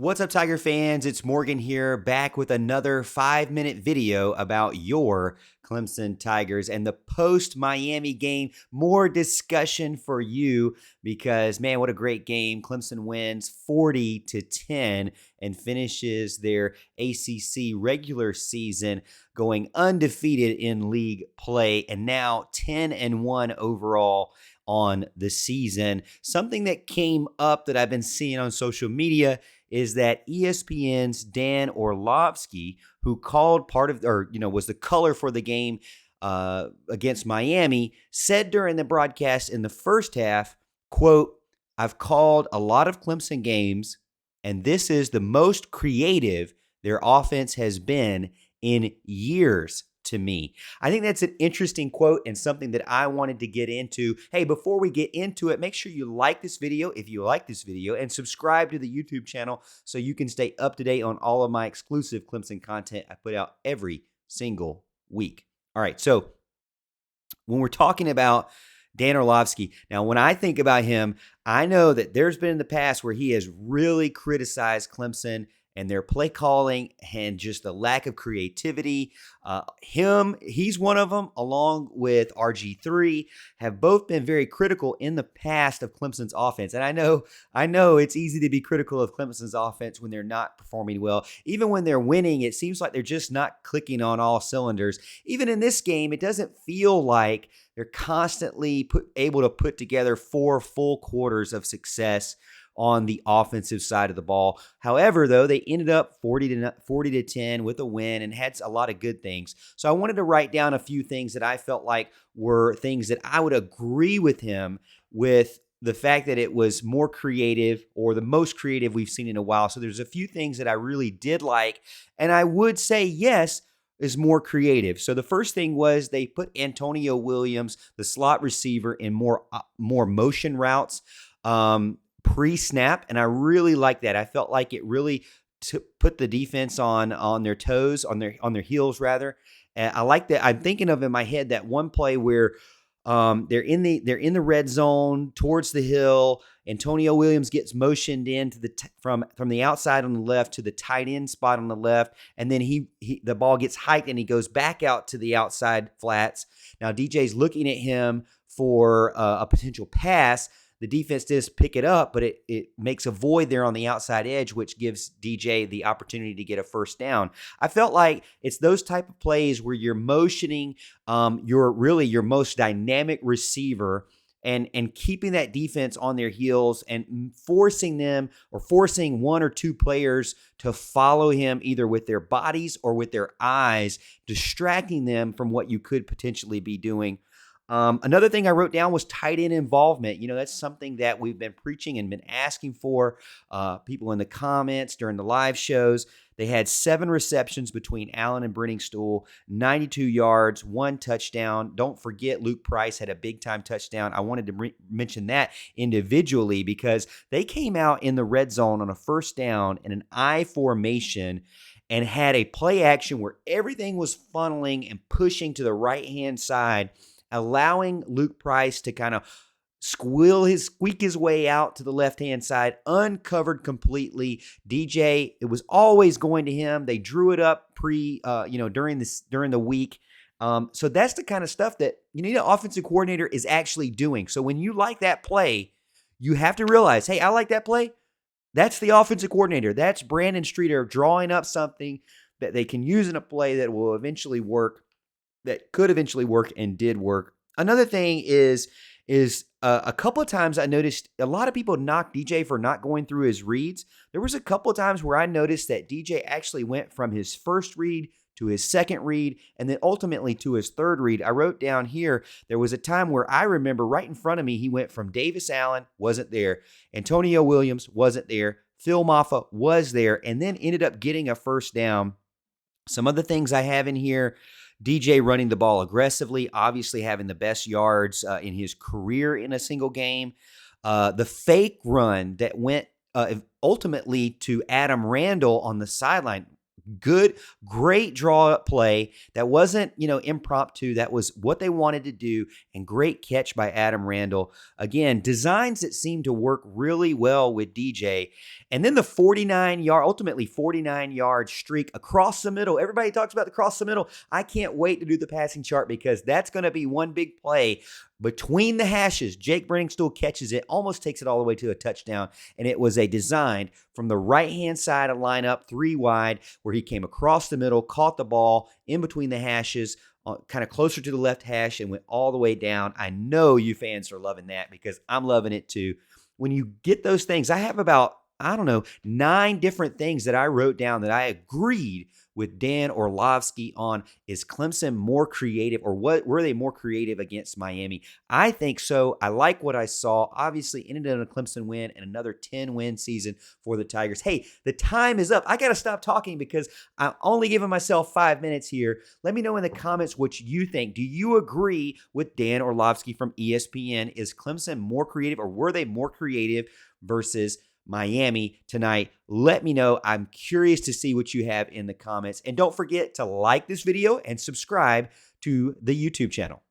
What's up, Tiger fans? It's Morgan here, back with another 5-minute video about your Clemson Tigers and the post-Miami game. More discussion for you because, man, what a great game. Clemson wins 40-10 and finishes their ACC regular season going undefeated in league play and now 10-1 overall on the season. Something that came up that I've been seeing on social media is that ESPN's Dan Orlovsky, who called part of, was the color for the game against Miami, said during the broadcast in the first half, quote, "I've called a lot of Clemson games, and this is the most creative their offense has been in years to me." I think that's an interesting quote and something that I wanted to get into. Hey, before we get into it, make sure you like this video if you like this video and subscribe to the YouTube channel so you can stay up to date on all of my exclusive Clemson content I put out every single week. All right, so when we're talking about Dan Orlovsky, now when I think about him, I know that there's been in the past where he has really criticized Clemson and their play calling and just the lack of creativity. He's one of them, along with RG3, have both been very critical in the past of Clemson's offense. And I know it's easy to be critical of Clemson's offense when they're not performing well. Even when they're winning, it seems like they're just not clicking on all cylinders. Even in this game, it doesn't feel like they're constantly able to put together 4 full quarters of success on the offensive side of the ball. However, though, they ended up 40-10 with a win and had a lot of good things. So I wanted to write down a few things that I felt like were things that I would agree with him with the fact that it was more creative or the most creative we've seen in a while. So there's a few things that I really did like, and I would say yes, is more creative. So the first thing was they put Antonio Williams, the slot receiver, in more motion routes pre-snap, and I really like that. I felt like it really put the defense on their toes, on their heels rather. And I like that. I'm thinking of in my head that one play where they're in the red zone towards the hill. Antonio Williams gets motioned in to from the outside on the left to the tight end spot on the left, and then the ball gets hiked and he goes back out to the outside flats. Now DJ's looking at him for a potential pass. The defense does pick it up, but it makes a void there on the outside edge, which gives DJ the opportunity to get a first down. I felt like it's those type of plays where you're motioning your most dynamic receiver and keeping that defense on their heels and forcing one or two players to follow him either with their bodies or with their eyes, distracting them from what you could potentially be doing. Another thing I wrote down was tight end involvement. That's something that we've been preaching and been asking for. People in the comments during the live shows. They had 7 receptions between Allen and Brenningstool, 92 yards, 1 touchdown. Don't forget Luke Price had a big-time touchdown. I wanted to mention that individually because they came out in the red zone on a first down in an I formation and had a play action where everything was funneling and pushing to the right-hand side, allowing Luke Price to kind of squeak his way out to the left-hand side, uncovered completely. DJ, it was always going to him. They drew it up during the week. So that's the kind of stuff that an offensive coordinator is actually doing. So when you like that play, you have to realize, hey, I like that play. That's the offensive coordinator. That's Brandon Streeter drawing up something that they can use in a play that will eventually work, that could eventually work and did work. Another thing is a couple of times I noticed a lot of people knock DJ for not going through his reads. There was a couple of times where I noticed that DJ actually went from his first read to his second read and then ultimately to his third read. I wrote down here, there was a time where I remember right in front of me, he went from Davis Allen, wasn't there. Antonio Williams wasn't there. Phil Maffa was there and then ended up getting a first down. Some of the things I have in here, DJ running the ball aggressively, obviously having the best yards in his career in a single game. The fake run that went ultimately to Adam Randall on the sideline, Good, great draw up play. That wasn't, impromptu. That was what they wanted to do. And great catch by Adam Randall. Again, designs that seem to work really well with DJ. And then the ultimately 49-yard streak across the middle. Everybody talks about the across the middle. I can't wait to do the passing chart because that's going to be one big play. Between the hashes, Jake Briningstool catches it, almost takes it all the way to a touchdown, and it was a design from the right-hand side of lineup, 3 wide, where he came across the middle, caught the ball in between the hashes, kind of closer to the left hash, and went all the way down. I know you fans are loving that because I'm loving it too. When you get those things, I have about, 9 different things that I wrote down that I agreed with Dan Orlovsky on. Is Clemson more creative, or what were they more creative against Miami? I think so. I like what I saw. Obviously ended in a Clemson win and another 10-win season for the Tigers. Hey, the time is up. I got to stop talking because I'm only giving myself 5 minutes here. Let me know in the comments what you think. Do you agree with Dan Orlovsky from ESPN? Is Clemson more creative, or were they more creative versus Miami tonight? Let me know. I'm curious to see what you have in the comments. And don't forget to like this video and subscribe to the YouTube channel.